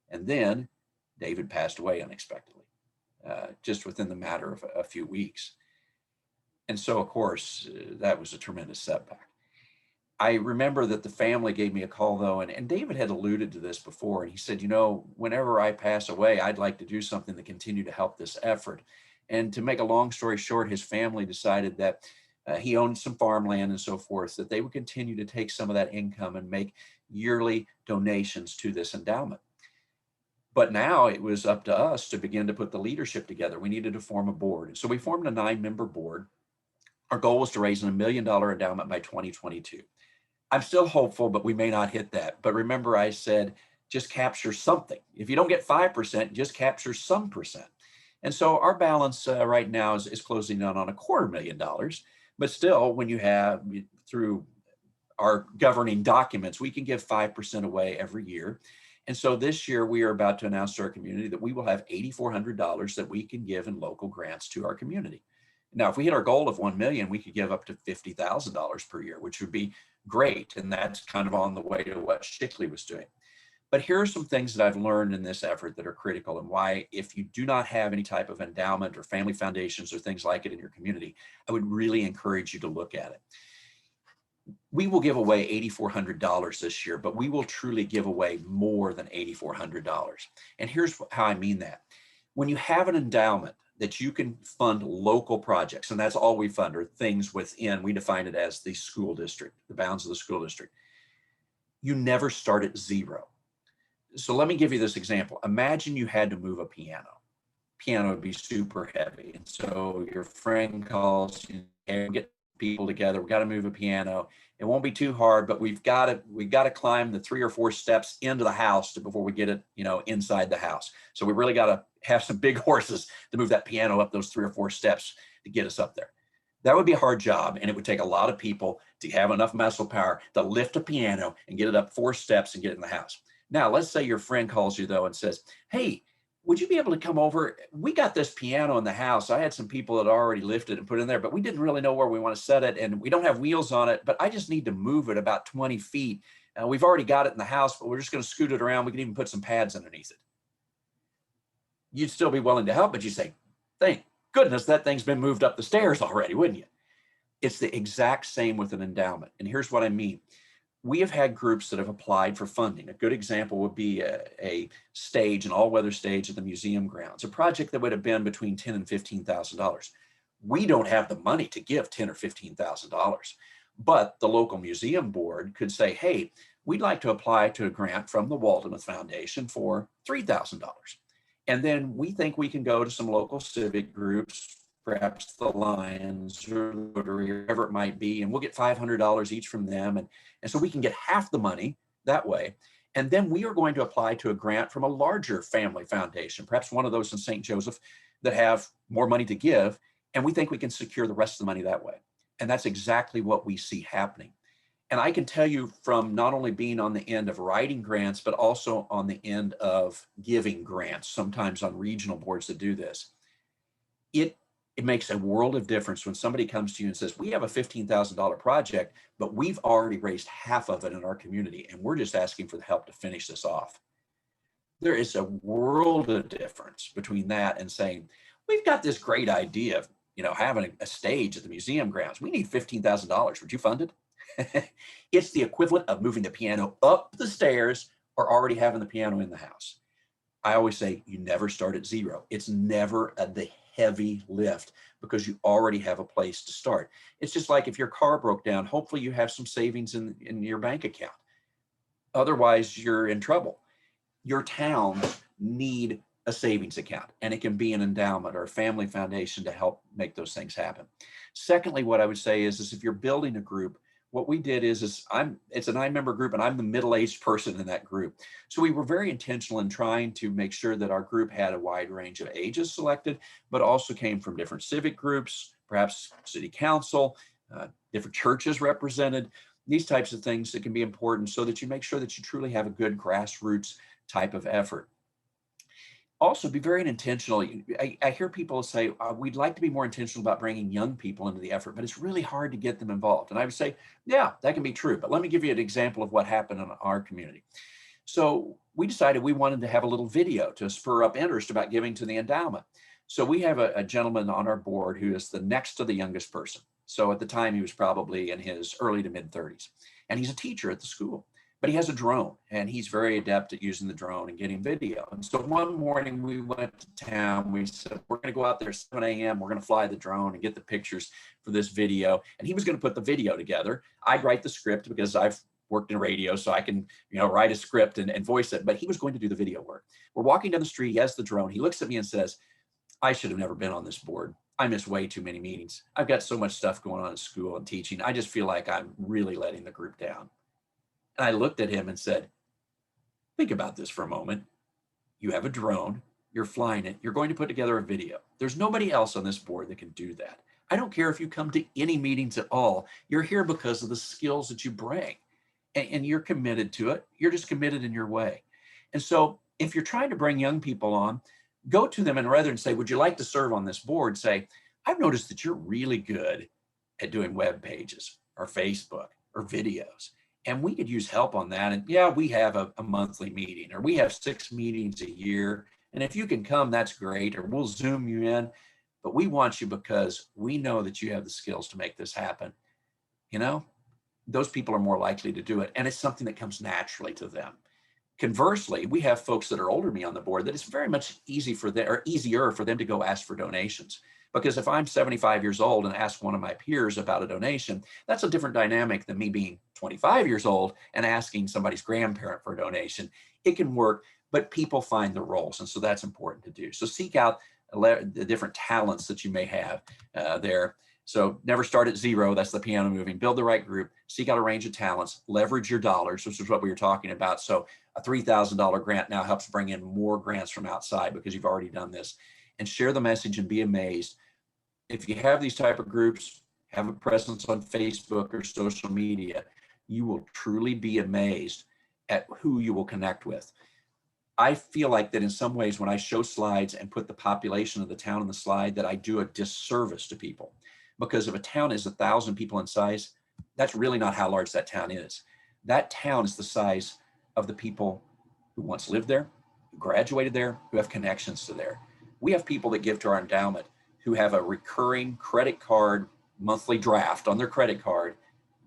B: And then David passed away unexpectedly, just within the matter of a few weeks. And so, of course, that was a tremendous setback. I remember that the family gave me a call, though, and David had alluded to this before. And he said, whenever I pass away, I'd like to do something to continue to help this effort. And to make a long story short, his family decided that he owned some farmland and so forth, that they would continue to take some of that income and make yearly donations to this endowment. But now it was up to us to begin to put the leadership together. We needed to form a board. So we formed a 9-member board. Our goal was to raise a $1 million endowment by 2022. I'm still hopeful, but we may not hit that. But remember, I said, just capture something. If you don't get 5%, just capture some percent. And so our balance right now is closing in on $250,000. But still, when you have, through our governing documents, we can give 5% away every year. And so this year we are about to announce to our community that we will have $8,400 that we can give in local grants to our community. Now, if we hit our goal of 1 million, we could give up to $50,000 per year, which would be great. And that's kind of on the way to what Shickley was doing. But here are some things that I've learned in this effort that are critical and why, if you do not have any type of endowment or family foundations or things like it in your community, I would really encourage you to look at it. We will give away $8,400 this year, but we will truly give away more than $8,400. And here's how I mean that. When you have an endowment that you can fund local projects, and that's all we fund, are things within, we define it as the school district, the bounds of the school district. You never start at zero. So let me give you this example. Imagine you had to move a piano. Piano would be super heavy. And so your friend calls, and get people together, we got to move a piano. It won't be too hard, but we've got to climb the 3 or 4 steps into the house before we get it, inside the house. So we really got to have some big horses to move that piano up those 3 or 4 steps to get us up there. That would be a hard job, and it would take a lot of people to have enough muscle power to lift a piano and get it up 4 steps and get it in the house. Now, let's say your friend calls you though and says, "Hey, would you be able to come over? We got this piano in the house. I had some people that already lifted and put it in there, but we didn't really know where we want to set it. And we don't have wheels on it, but I just need to move it about 20 feet. We've already got it in the house, but we're just going to scoot it around. We can even put some pads underneath it." You'd still be willing to help, but you say, "Thank goodness that thing's been moved up the stairs already," wouldn't you? It's the exact same with an endowment. And here's what I mean. We have had groups that have applied for funding. A good example would be a stage, an all-weather stage at the museum grounds, a project that would have been between $10,000 and $15,000. We don't have the money to give $10,000 or $15,000, but the local museum board could say, "Hey, we'd like to apply to a grant from the Walden Foundation for $3,000. And then we think we can go to some local civic groups, perhaps the Lions or Rotary or whatever it might be, and we'll get $500 each from them. And so we can get half the money that way. And then we are going to apply to a grant from a larger family foundation, perhaps one of those in St. Joseph that have more money to give. And we think we can secure the rest of the money that way." And that's exactly what we see happening. And I can tell you from not only being on the end of writing grants, but also on the end of giving grants, sometimes on regional boards that do this, it makes a world of difference when somebody comes to you and says, "We have a $15,000 project, but we've already raised half of it in our community, and we're just asking for the help to finish this off." There is a world of difference between that and saying, "We've got this great idea of, having a stage at the museum grounds. We need $15,000. Would you fund it?" It's the equivalent of moving the piano up the stairs or already having the piano in the house. I always say you never start at zero. It's never the heavy lift because you already have a place to start. It's just like if your car broke down, hopefully you have some savings in your bank account. Otherwise, you're in trouble. Your towns need a savings account, and it can be an endowment or a family foundation to help make those things happen. Secondly, what I would say is if you're building a group, what we did is it's a 9-member group, and I'm the middle-aged person in that group. So we were very intentional in trying to make sure that our group had a wide range of ages selected, but also came from different civic groups, perhaps city council, different churches represented, these types of things that can be important so that you make sure that you truly have a good grassroots type of effort. Also, be very intentional. I hear people say, we'd like to be more intentional about bringing young people into the effort, but it's really hard to get them involved. And I would say, yeah, that can be true. But let me give you an example of what happened in our community. So we decided we wanted to have a little video to spur up interest about giving to the endowment. So we have a gentleman on our board who is the next to the youngest person. So at the time, he was probably in his early to mid 30s. And he's a teacher at the school. But he has a drone, and he's very adept at using the drone and getting video. And so one morning we went to town. We said, we're going to go out there at 7 a.m. We're going to fly the drone and get the pictures for this video. And he was going to put the video together. I'd write the script because I've worked in radio, so I can, write a script and voice it. But he was going to do the video work. We're walking down the street. He has the drone. He looks at me and says, I should have never been on this board. I miss way too many meetings. I've got so much stuff going on at school and teaching. I just feel like I'm really letting the group down. And I looked at him and said, think about this for a moment. You have a drone, you're flying it, you're going to put together a video. There's nobody else on this board that can do that. I don't care if you come to any meetings at all. You're here because of the skills that you bring, and you're committed to it. You're just committed in your way. And so if you're trying to bring young people on, go to them and rather than say, would you like to serve on this board? Say, I've noticed that you're really good at doing web pages or Facebook or videos. And we could use help on that. And yeah, we have a monthly meeting, or we have 6 meetings a year. And if you can come, that's great, or we'll Zoom you in. But we want you because we know that you have the skills to make this happen. Those people are more likely to do it. And it's something that comes naturally to them. Conversely, we have folks that are older than me on the board that it's very much easier for them to go ask for donations. Because if I'm 75 years old and ask one of my peers about a donation, that's a different dynamic than me being 25 years old and asking somebody's grandparent for a donation. It can work, but people find the roles. And so that's important to do. So seek out the different talents that you may have there. So never start at zero. That's the piano moving. Build the right group. Seek out a range of talents. Leverage your dollars, which is what we were talking about. So a $3,000 grant now helps bring in more grants from outside because you've already done this. And share the message and be amazed. If you have these type of groups, have a presence on Facebook or social media, you will truly be amazed at who you will connect with. I feel like that in some ways when I show slides and put the population of the town on the slide, that I do a disservice to people. Because if a town is 1,000 people in size, that's really not how large that town is. That town is the size of the people who once lived there, who graduated there, who have connections to there. We have people that give to our endowment who have a recurring credit card monthly draft on their credit card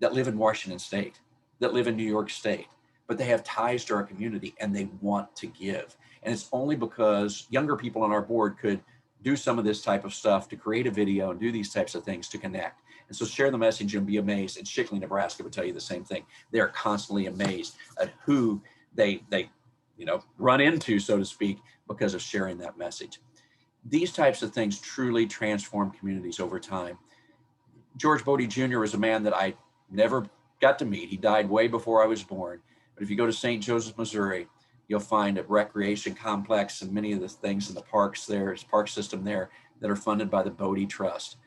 B: that live in Washington State, that live in New York State, but they have ties to our community and they want to give. And it's only because younger people on our board could do some of this type of stuff to create a video and do these types of things to connect. And so share the message and be amazed. And Shickley, Nebraska would tell you the same thing. They're constantly amazed at who they run into, so to speak, because of sharing that message. These types of things truly transform communities over time. George Bodie Jr. was a man that I never got to meet. He died way before I was born. But if you go to St. Joseph, Missouri, you'll find a recreation complex and many of the things in the parks there, his park system there, that are funded by the Bodie Trust.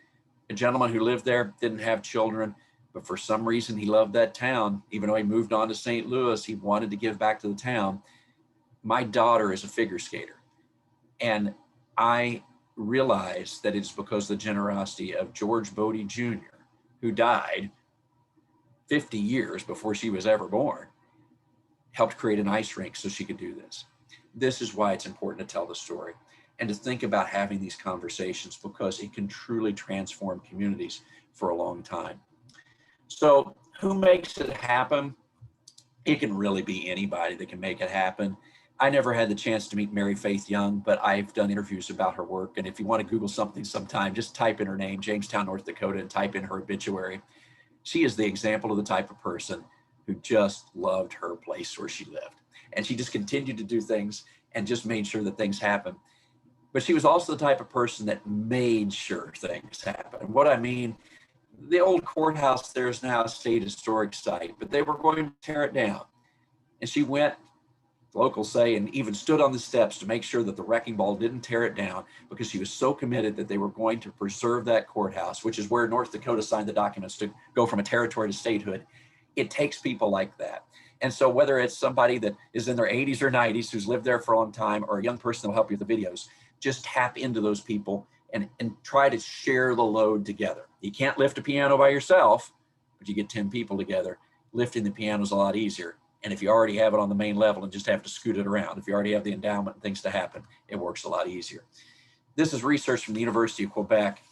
B: A gentleman who lived there, didn't have children, but for some reason he loved that town. Even though he moved on to St. Louis, he wanted to give back to the town. My daughter is a figure skater. And I realize that it's because of the generosity of George Bodie Jr., who died 50 years before she was ever born, helped create an ice rink so she could do this. This is why it's important to tell the story and to think about having these conversations, because it can truly transform communities for a long time. So who makes it happen? It can really be anybody that can make it happen. I never had the chance to meet Mary Faith Young, but I've done interviews about her work. And if you want to Google something sometime, just type in her name, Jamestown, North Dakota, and type in her obituary. She is the example of the type of person who just loved her place where she lived. And she just continued to do things and just made sure that things happened. But she was also the type of person that made sure things happen. And what I mean, the old courthouse there is now a state historic site, but they were going to tear it down. And she went, locals say, and even stood on the steps to make sure that the wrecking ball didn't tear it down, because she was so committed that they were going to preserve that courthouse, which is where North Dakota signed the documents to go from a territory to statehood. It takes people like that. And so whether it's somebody that is in their 80s or 90s who's lived there for a long time, or a young person that'll help you with the videos, just tap into those people and try to share the load together. You can't lift a piano by yourself, but you get 10 people together. Lifting the piano is a lot easier. And if you already have it on the main level and just have to scoot it around, if you already have the endowment and things to happen, it works a lot easier. This is research from the University of Quebec,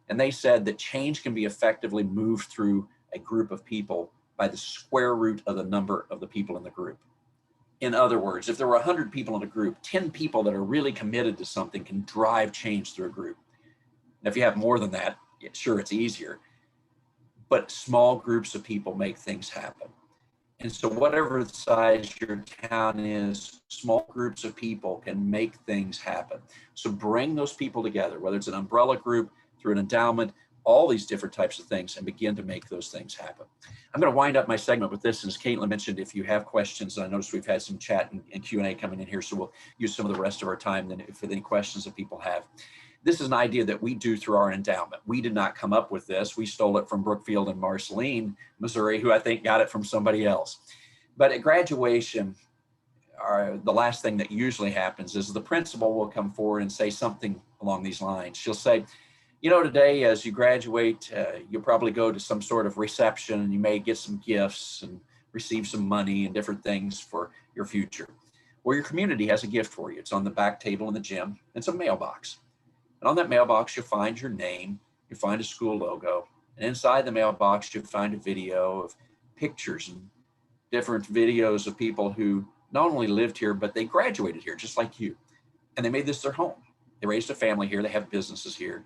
B: and they said that change can be effectively moved through a group of people by the square root of the number of the people in the group. In other words, if there were 100 people in a group, 10 people that are really committed to something can drive change through a group. And if you have more than that, sure, it's easier, but small groups of people make things happen. And so whatever the size your town is, small groups of people can make things happen. So bring those people together, whether it's an umbrella group, through an endowment, all these different types of things, and begin to make those things happen. I'm going to wind up my segment with this. And as Caitlin mentioned, if you have questions, I noticed we've had some chat and Q&A coming in here, so we'll use some of the rest of our time then for any questions that people have. This is an idea that we do through our endowment. We did not come up with this. We stole it from Brookfield and Marceline, Missouri, who I think got it from somebody else. But at graduation, the last thing that usually happens is the principal will come forward and say something along these lines. She'll say, you know, today as you graduate, you'll probably go to some sort of reception, and you may get some gifts and receive some money and different things for your future. Well, your community has a gift for you. It's on the back table in the gym. It's a mailbox. And on that mailbox, you'll find your name, you'll find a school logo, and inside the mailbox, you'll find a video of pictures and different videos of people who not only lived here, but they graduated here just like you. And they made this their home. They raised a family here, they have businesses here.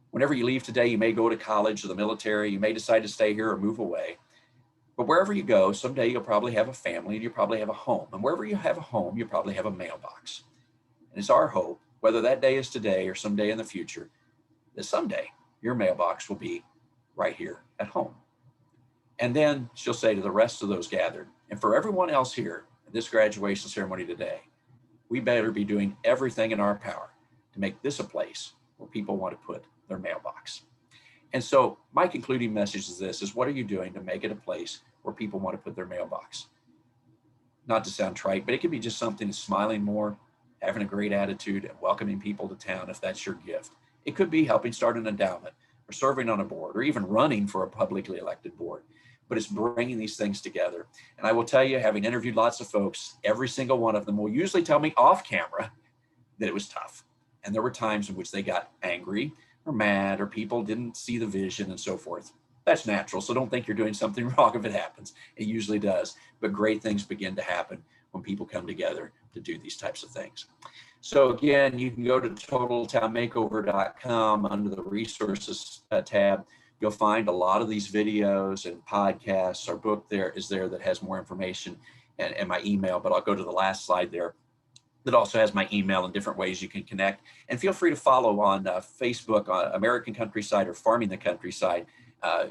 B: Whenever you leave today, you may go to college or the military, you may decide to stay here or move away. But wherever you go, someday you'll probably have a family and you'll probably have a home. And wherever you have a home, you'll probably have a mailbox. And it's our hope, whether that day is today or someday in the future, that someday your mailbox will be right here at home. And then she'll say to the rest of those gathered, and for everyone else here at this graduation ceremony today, we better be doing everything in our power to make this a place where people want to put their mailbox. And so my concluding message is this, is what are you doing to make it a place where people want to put their mailbox? Not to sound trite, but it could be just something as smiling more, having a great attitude, and welcoming people to town if that's your gift. It could be helping start an endowment, or serving on a board, or even running for a publicly elected board. But it's bringing these things together. And I will tell you, having interviewed lots of folks, every single one of them will usually tell me off camera that it was tough. And there were times in which they got angry or mad, or people didn't see the vision and so forth. That's natural, so don't think you're doing something wrong if it happens. It usually does. But great things begin to happen when people come together to do these types of things. So again, you can go to totaltownmakeover.com under the resources tab. You'll find a lot of these videos and podcasts. Our book there that has more information, and my email, but I'll go to the last slide there that also has my email and different ways you can connect. And feel free to follow on Facebook, American Countryside or Farming the Countryside.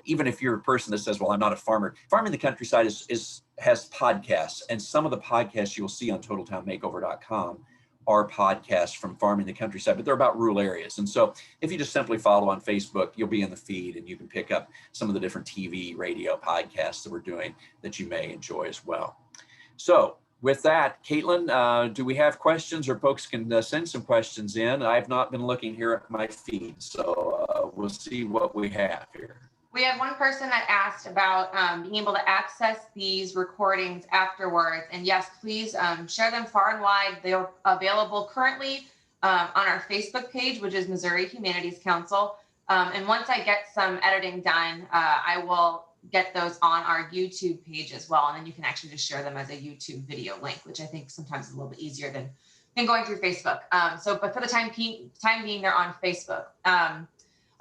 B: Even if you're a person that says, well, I'm not a farmer, Farming the Countryside has podcasts, and some of the podcasts you'll see on totaltownmakeover.com are podcasts from Farming the Countryside, but they're about rural areas. And so if you just simply follow on Facebook, you'll be in the feed, and you can pick up some of the different TV, radio, podcasts that we're doing that you may enjoy as well. So with that, Caitlin, do we have questions, or folks can send some questions in? I've not been looking here at my feed, so we'll see what we have here.
A: We have one person that asked about being able to access these recordings afterwards. And yes, please share them far and wide. They're available currently on our Facebook page, which is Missouri Humanities Council. And once I get some editing done, I will get those on our YouTube page as well. And then you can actually just share them as a YouTube video link, which I think sometimes is a little bit easier than going through Facebook. But for the time being, they're on Facebook.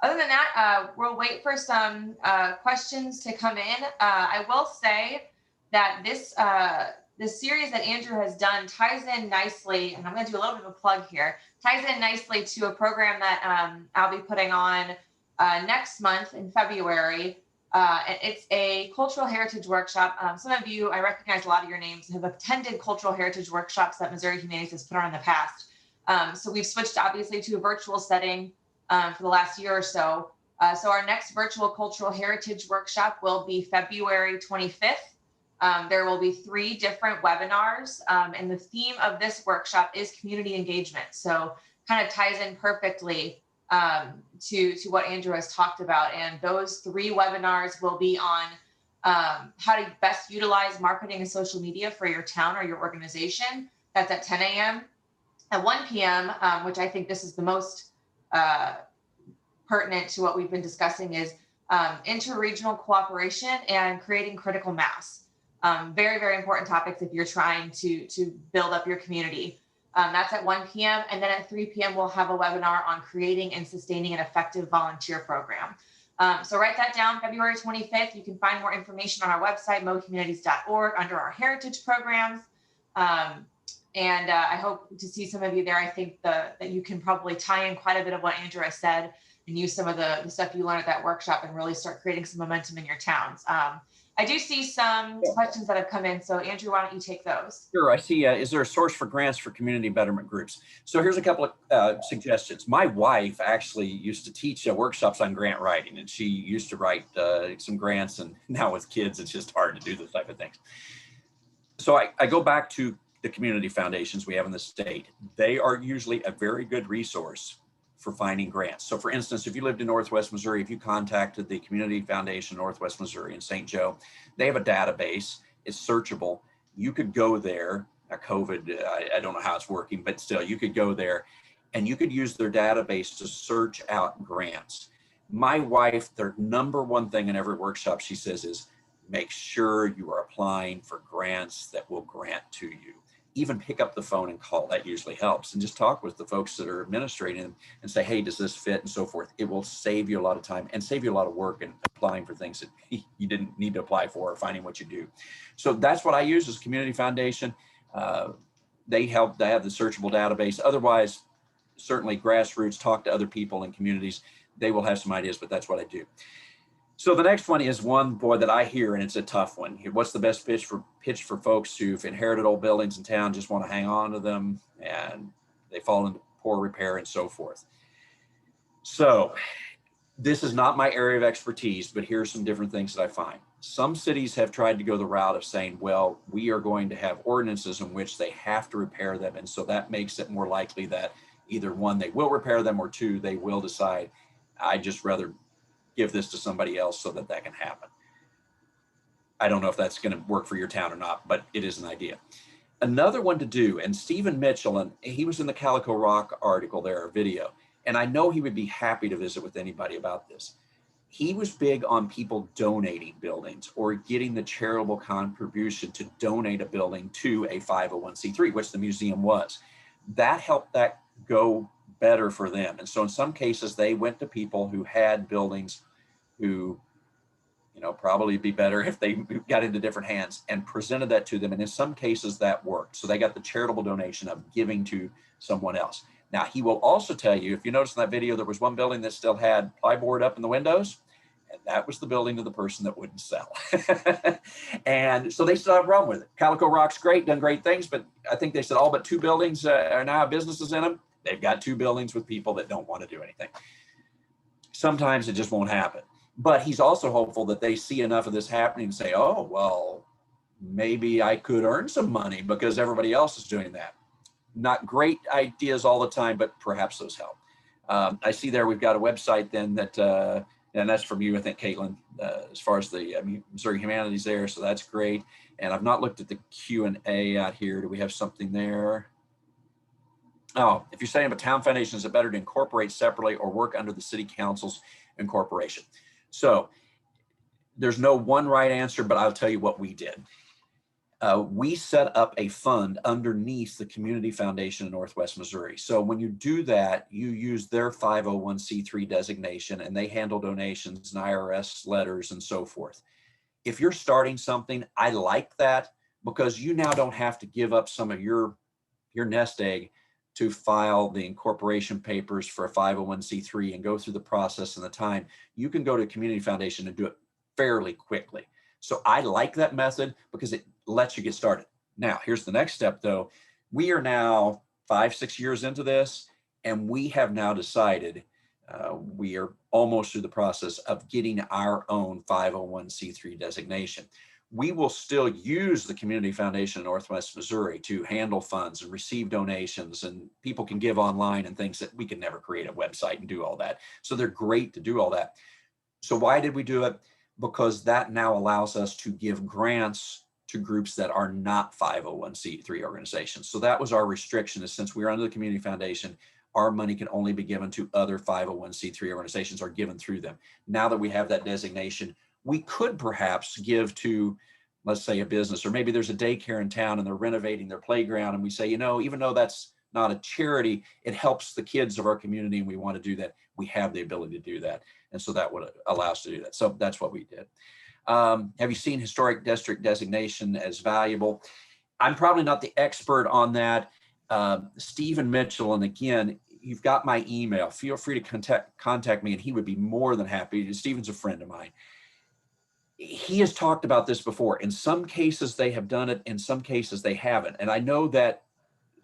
A: Other than that, we'll wait for some questions to come in. I will say that this series that Andrew has done ties in nicely, and I'm going to do a little bit of a plug here, ties in nicely to a program that I'll be putting on next month in February. And it's a cultural heritage workshop. Some of you, I recognize a lot of your names, have attended cultural heritage workshops that Missouri Humanities has put on in the past. So we've switched obviously to a virtual setting for the last year or so. So our next virtual cultural heritage workshop will be February 25th. There will be 3 different webinars, and the theme of this workshop is community engagement. So kind of ties in perfectly to what Andrew has talked about. And those 3 webinars will be on how to best utilize marketing and social media for your town or your organization. That's at 10 a.m. At 1 p.m., which I think this is the most pertinent to what we've been discussing, is interregional cooperation and creating critical mass. Very, very important topics if you're trying to build up your community. That's at 1 p.m. And then at 3 p.m., we'll have a webinar on creating and sustaining an effective volunteer program. So write that down, February 25th. You can find more information on our website, mocommunities.org, under our heritage programs. And I hope to see some of you there. I think that you can probably tie in quite a bit of what Andrew has said and use some of the stuff you learned at that workshop and really start creating some momentum in your towns. I do see some questions that have come in. So Andrew, why don't you take those?
B: Sure. I see. Is there a source for grants for community betterment groups? So here's a couple of suggestions. My wife actually used to teach workshops on grant writing, and she used to write some grants, and now with kids, it's just hard to do those type of things. So I go back to the community foundations we have in the state. They are usually a very good resource for finding grants. So for instance, if you lived in Northwest Missouri, if you contacted the Community Foundation Northwest Missouri in St. Joe, they have a database, it's searchable. You could go there, COVID, I don't know how it's working, but still you could go there and you could use their database to search out grants. My wife, their number one thing in every workshop she says is, make sure you are applying for grants that will grant to you. Even pick up the phone and call, that usually helps. And just talk with the folks that are administrating them and say, hey, does this fit, and so forth. It will save you a lot of time and save you a lot of work in applying for things that you didn't need to apply for or finding what you do. So that's what I use as Community Foundation. They have the searchable database. Otherwise, certainly grassroots, talk to other people in communities. They will have some ideas, but that's what I do. So the next one is one, boy, that I hear, and it's a tough one. What's the best pitch for folks who've inherited old buildings in town, just want to hang on to them, and they fall into poor repair and so forth. So this is not my area of expertise, but here's some different things that I find. Some cities have tried to go the route of saying, well, we are going to have ordinances in which they have to repair them. And so that makes it more likely that either 1, they will repair them, or 2, they will decide, I'd just rather give this to somebody else so that can happen. I don't know if that's going to work for your town or not, but it is an idea. Another one to do, and Stephen Mitchell, and he was in the Calico Rock article there, a video, and I know he would be happy to visit with anybody about this. He was big on people donating buildings or getting the charitable contribution to donate a building to a 501c3, which the museum was. That helped that go better for them. And so in some cases, they went to people who had buildings who, probably be better if they got into different hands, and presented that to them. And in some cases that worked. So they got the charitable donation of giving to someone else. Now, he will also tell you, if you notice in that video, there was one building that still had plyboard up in the windows, and that was the building of the person that wouldn't sell. And so they still have a problem with it. Calico Rock's great, done great things, but I think they said all but 2 buildings are now have businesses in them. They've got 2 buildings with people that don't want to do anything. Sometimes it just won't happen. But he's also hopeful that they see enough of this happening and say, oh, well, maybe I could earn some money because everybody else is doing that. Not great ideas all the time, but perhaps those help. I see there we've got a website then that, and that's from you, I think, Caitlin, as far as the Missouri Humanities there. So that's great. And I've not looked at the Q&A out here. Do we have something there? Oh, if you're saying a town foundation, is it better to incorporate separately or work under the city council's incorporation? So there's no one right answer, but I'll tell you what we did. We set up a fund underneath the Community Foundation in Northwest Missouri. So when you do that, you use their 501c3 designation, and they handle donations and IRS letters and so forth. if you're starting something, I like that, because you now don't have to give up some of your nest egg to file the incorporation papers for a 501c3 and go through the process and the time. You can go to a community foundation and do it fairly quickly. So I like that method because it lets you get started. Now, here's the next step though. We are now 5-6 years into this, and we have now decided we are almost through the process of getting our own 501c3 designation. We will still use the Community Foundation in Northwest Missouri to handle funds and receive donations, and people can give online and things that we can never create a website and do all that. So they're great to do all that. So why did we do it? Because that now allows us to give grants to groups that are not 501c3 organizations. So that was our restriction, is since we're under the Community Foundation, our money can only be given to other 501c3 organizations or given through them. Now that we have that designation, we could perhaps give to, let's say, a business, or maybe there's a daycare in town and they're renovating their playground, and we say, you know, even though that's not a charity, it helps the kids of our community and we want to do that. We have the ability to do that. And so that would allow us to do that. So that's what we did. Have you seen historic district designation as valuable? I'm probably not the expert on that. Stephen Mitchell, and again, you've got my email. Feel free to contact me, and he would be more than happy. Stephen's a friend of mine. He has talked about this before. In some cases, they have done it. In some cases, they haven't. And I know that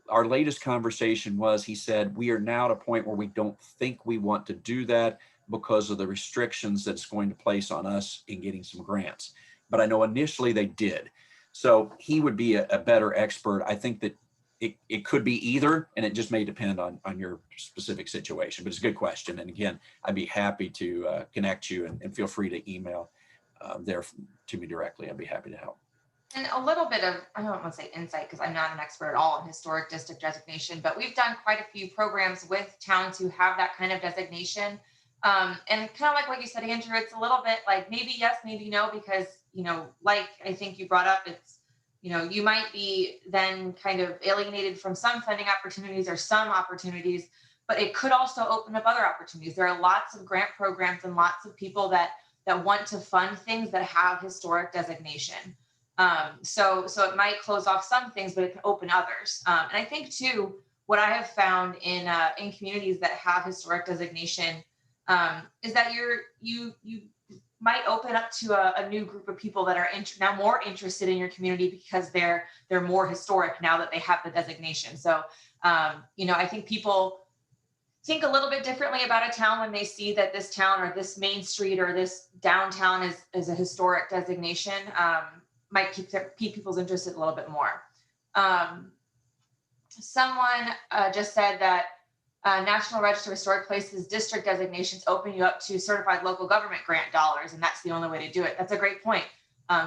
B: our latest conversation was, he said, we are now at a point where we don't think we want to do that because of the restrictions that it's going to place on us in getting some grants. But I know initially they did. So he would be a better expert. I think that it could be either, and it just may depend on your specific situation. But it's a good question. And again, I'd be happy to connect you, and feel free to email there to me directly. I'd be happy to help.
A: And a little bit of, I don't want to say insight because I'm not an expert at all in historic district designation, but we've done quite a few programs with towns who have that kind of designation. And kind of like what you said, Andrew, it's a little bit like maybe yes, maybe no, because, you know, like I think you brought up, it's, you know, you might be then kind of alienated from some funding opportunities or some opportunities, but it could also open up other opportunities. There are lots of grant programs and lots of people that want to fund things that have historic designation. So it might close off some things, but it can open others. And I think too, what I have found in communities that have historic designation is that you might open up to a new group of people that are now more interested in your community because they're more historic now that they have the designation. So you know, I think people think a little bit differently about a town when they see that this town or this main street or this downtown is a historic designation. Might keep people's interest a little bit more. Someone just said that National Register of Historic Places district designations open you up to certified local government grant dollars, and that's the only way to do it. That's a great point.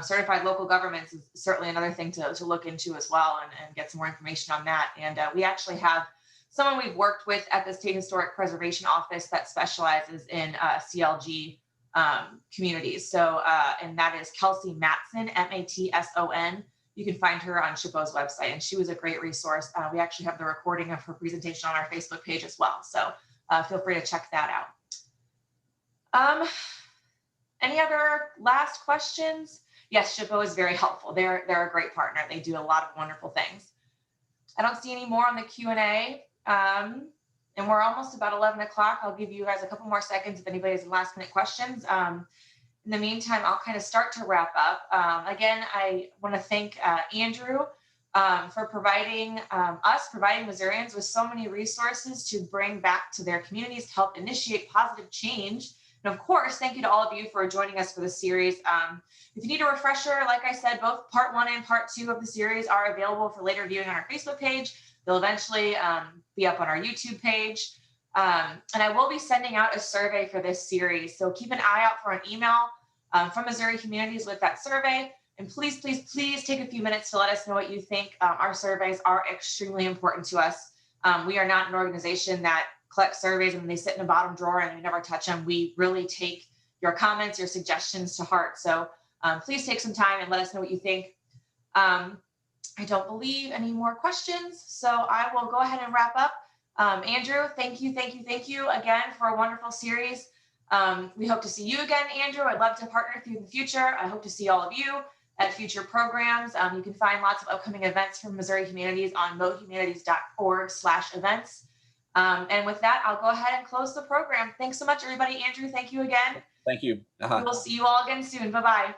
A: Certified local governments is certainly another thing to look into as well, and get some more information on that. And we actually have someone we've worked with at the State Historic Preservation Office that specializes in CLG communities. So, and that is Kelsey Matson, Matson. You can find her on SHPO's website, and she was a great resource. We actually have the recording of her presentation on our Facebook page as well. So feel free to check that out. Any other last questions? Yes, SHPO is very helpful. They're a great partner. They do a lot of wonderful things. I don't see any more on the Q&A. And we're almost about 11 o'clock. I'll give you guys a couple more seconds if anybody has last minute questions. In the meantime, I'll kind of start to wrap up. Again, I want to thank Andrew for providing Missourians with so many resources to bring back to their communities to help initiate positive change. And of course, thank you to all of you for joining us for the series. If you need a refresher, like I said, both part 1 and part 2 of the series are available for later viewing on our Facebook page. They'll eventually be up on our YouTube page. And I will be sending out a survey for this series. So keep an eye out for an email from Missouri Communities with that survey. And please, please, please take a few minutes to let us know what you think. Our surveys are extremely important to us. We are not an organization that collects surveys and they sit in a bottom drawer and we never touch them. We really take your comments, your suggestions to heart. So please take some time and let us know what you think. I don't believe any more questions. So I will go ahead and wrap up. Andrew, thank you again for a wonderful series. We hope to see you again, Andrew. I'd love to partner through the future. I hope to see all of you at future programs. You can find lots of upcoming events from Missouri Humanities on mohumanities.org/events. And with that, I'll go ahead and close the program. Thanks so much, everybody. Andrew, thank you again.
B: Thank you.
A: We'll see you all again soon. Bye-bye.